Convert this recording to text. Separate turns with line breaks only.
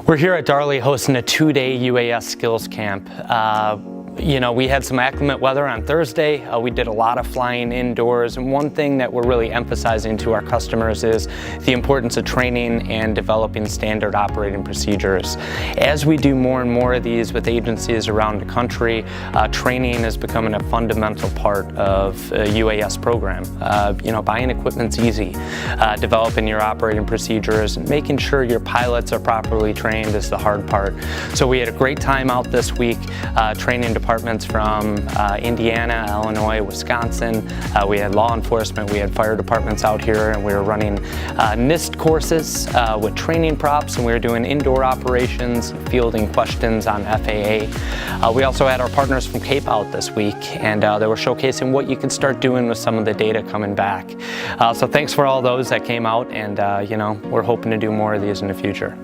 We're here at Darley hosting a 2-day UAS Skills Camp. We had some inclement weather on Thursday. We did a lot of flying indoors, and one thing that we're really emphasizing to our customers is the importance of training and developing standard operating procedures. As we do more and more of these with agencies around the country, training is becoming a fundamental part of a UAS program. Buying equipment's easy. Developing your operating procedures and making sure your pilots are properly trained is the hard part. So we had a great time out this week training departments from Indiana, Illinois, Wisconsin. We had law enforcement, we had fire departments out here, and we were running NIST courses with training props, and we were doing indoor operations, fielding questions on FAA. We also had our partners from Cape out this week, and they were showcasing what you can start doing with some of the data coming back. So thanks for all those that came out, and we're hoping to do more of these in the future.